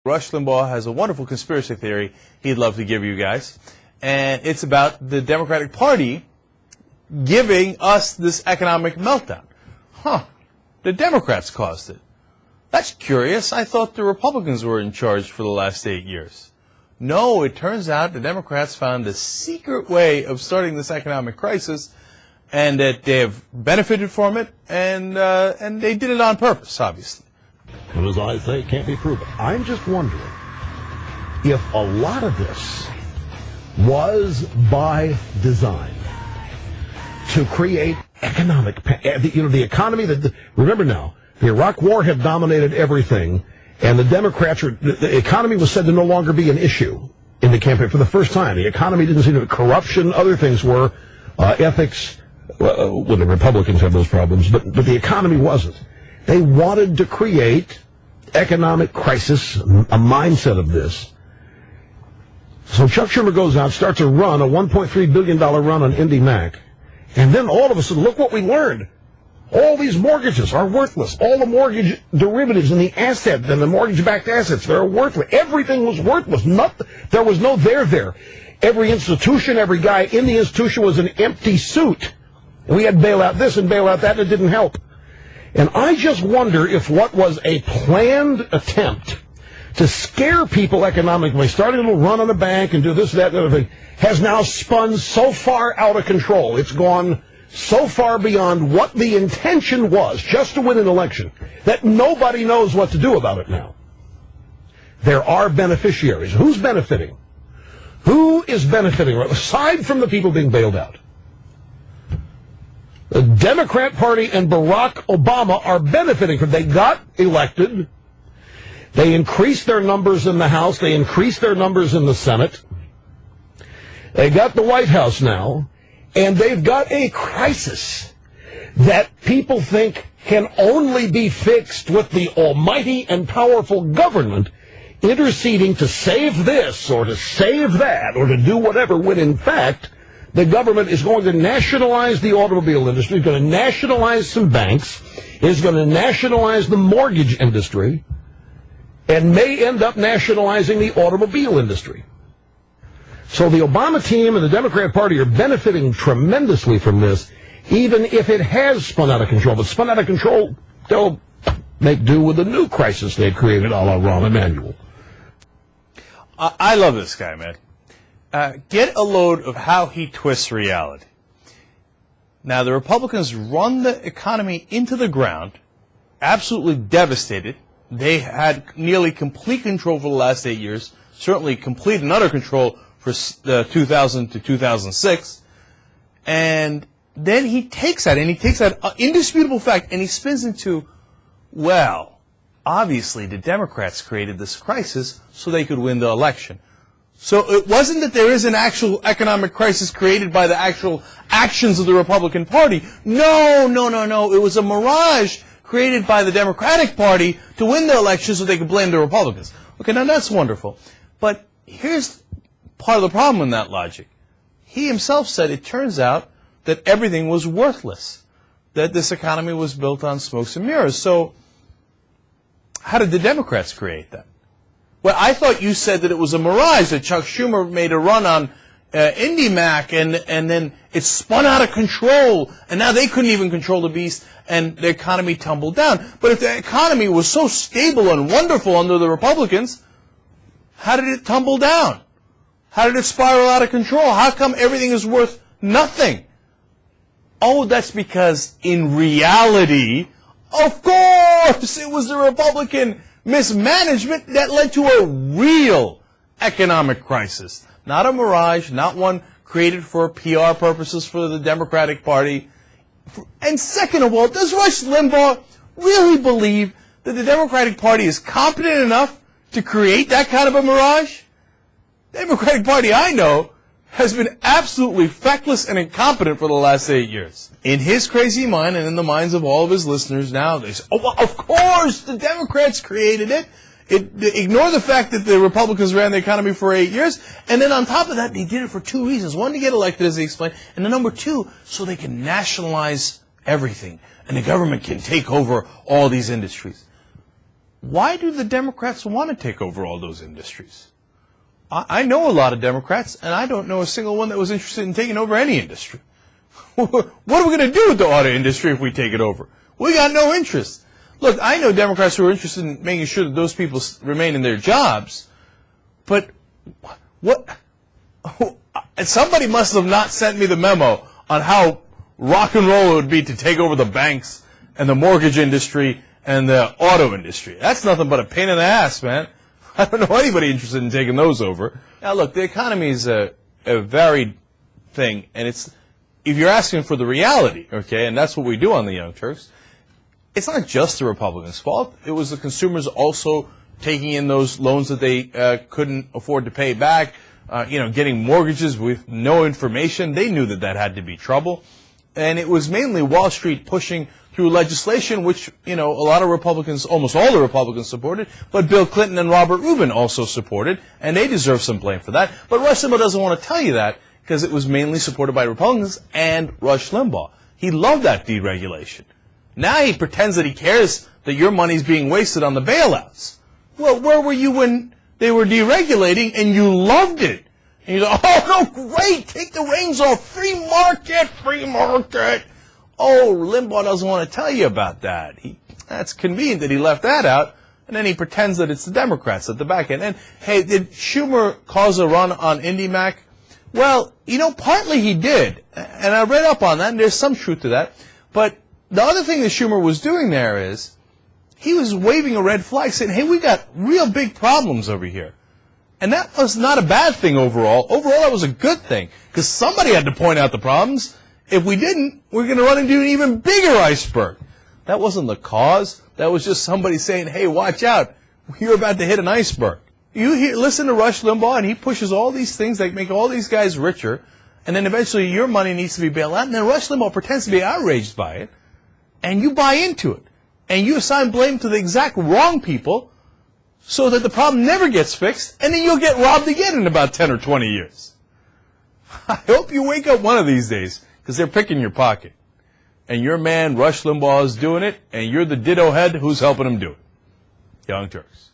Rush Limbaugh has a wonderful conspiracy theory he'd love to give you guys, and it's about the Democratic Party giving us this economic meltdown. The Democrats caused it. That's curious. I thought the Republicans were in charge for the last 8 years. No, it turns out the Democrats found a secret way of starting this economic crisis, and that they have benefited from it, and they did it on purpose, obviously. And as I say, it can't be proven. I'm just wondering if a lot of this was by design to create economic, the economy that, remember now, the Iraq War had dominated everything, and the Democrats the economy was said to no longer be an issue in the campaign for the first time. The economy didn't seem to be corruption, other things were, ethics, well, the Republicans have those problems, but the economy wasn't. They wanted to create economic crisis, a mindset of this. So Chuck Schumer goes out, starts a run, a $1.3 billion run on Indy Mac, and then all of a sudden, look what we learned. All these mortgages are worthless. All the mortgage derivatives and the asset and the mortgage-backed assets, they're worthless. Everything was worthless. There was no there. Every institution, every guy in the institution was an empty suit. We had bailout this and bailout that, and it didn't help. And I just wonder if what was a planned attempt to scare people economically, starting a little run on the bank and do this, that, and the other thing, has now spun so far out of control. It's gone so far beyond what the intention was, just to win an election, that nobody knows what to do about it now. There are beneficiaries. Who's benefiting? Who is benefiting, aside from the people being bailed out? The Democrat Party and Barack Obama are benefiting from. They got elected. They increased their numbers in the House. They increased their numbers in the Senate. They got the White House now, and they've got a crisis that people think can only be fixed with the almighty and powerful government interceding to save this or to save that or to do whatever, when in fact the government is going to nationalize the automobile industry, is going to nationalize some banks, is going to nationalize the mortgage industry, and may end up nationalizing the automobile industry. So the Obama team and the Democrat Party are benefiting tremendously from this, even if it has spun out of control. But spun out of control, they'll make do with the new crisis they've created, a la Rahm Emanuel. I love this guy, man. Get a load of how he twists reality. Now, the Republicans run the economy into the ground, absolutely devastated. They had nearly complete control for the last 8 years, certainly complete and utter control for 2000 to 2006. And then he takes that indisputable fact, and he spins into, well, obviously the Democrats created this crisis so they could win the election. So it wasn't that there is an actual economic crisis created by the actual actions of the Republican Party. No. It was a mirage created by the Democratic Party to win the election so they could blame the Republicans. Okay, now that's wonderful. But here's part of the problem in that logic. He himself said it turns out that everything was worthless, that this economy was built on smokes and mirrors. So how did the Democrats create that? Well, I thought you said that it was a mirage, that Chuck Schumer made a run on Indy Mac, and then it spun out of control, and now they couldn't even control the beast, and the economy tumbled down. But if the economy was so stable and wonderful under the Republicans, how did it tumble down? How did it spiral out of control? How come everything is worth nothing? Oh, that's because in reality, of course, it was the Republican mismanagement that led to a real economic crisis. Not a mirage, not one created for PR purposes for the Democratic Party. And second of all, does Rush Limbaugh really believe that the Democratic Party is competent enough to create that kind of a mirage? The Democratic Party I know has been absolutely feckless and incompetent for the last 8 years. In his crazy mind and in the minds of all of his listeners now, they say, oh, well, of course, the Democrats created it. Ignore the fact that the Republicans ran the economy for 8 years. And then on top of that, they did it for two reasons. One, to get elected, as he explained. And then number two, so they can nationalize everything. And the government can take over all these industries. why do the Democrats want to take over all those industries? I know a lot of Democrats, and I don't know a single one that was interested in taking over any industry. What are we going to do with the auto industry if we take it over? We got no interest. Look, I know Democrats who are interested in making sure that those people remain in their jobs, but what? Somebody must have not sent me the memo on how rock and roll it would be to take over the banks and the mortgage industry and the auto industry. That's nothing but a pain in the ass, man. I don't know anybody interested in taking those over. Now, look, the economy is a varied thing, and if you're asking for the reality, okay, and that's what we do on the Young Turks, it's not just the Republicans' fault. It was the consumers also taking in those loans that they couldn't afford to pay back, getting mortgages with no information. They knew that had to be trouble. And it was mainly Wall Street pushing through legislation, which, a lot of Republicans, almost all the Republicans supported, but Bill Clinton and Robert Rubin also supported, and they deserve some blame for that. But Rush Limbaugh doesn't want to tell you that because it was mainly supported by Republicans and Rush Limbaugh. He loved that deregulation. Now he pretends that he cares that your money's being wasted on the bailouts. Well, where were you when they were deregulating and you loved it? And you go, oh, no, great, take the reins off, free market, free market. Oh, Limbaugh doesn't want to tell you about that. That's convenient that he left that out, and then he pretends that it's the Democrats at the back end. And, hey, did Schumer cause a run on IndyMac? Well, partly he did, and I read up on that, and there's some truth to that. But the other thing that Schumer was doing there is he was waving a red flag saying, hey, we got real big problems over here. And that was not a bad thing overall. Overall, that was a good thing, because somebody had to point out the problems. If we didn't, we're going to run into an even bigger iceberg. That wasn't the cause. That was just somebody saying, hey, watch out. You're about to hit an iceberg. Listen to Rush Limbaugh, and he pushes all these things that make all these guys richer, and then eventually your money needs to be bailed out, and then Rush Limbaugh pretends to be outraged by it, and you buy into it. And you assign blame to the exact wrong people so that the problem never gets fixed, and then you'll get robbed again in about 10 or 20 years. I hope you wake up one of these days, because they're picking your pocket. And your man, Rush Limbaugh, is doing it, and you're the ditto head who's helping him do it. Young Turks.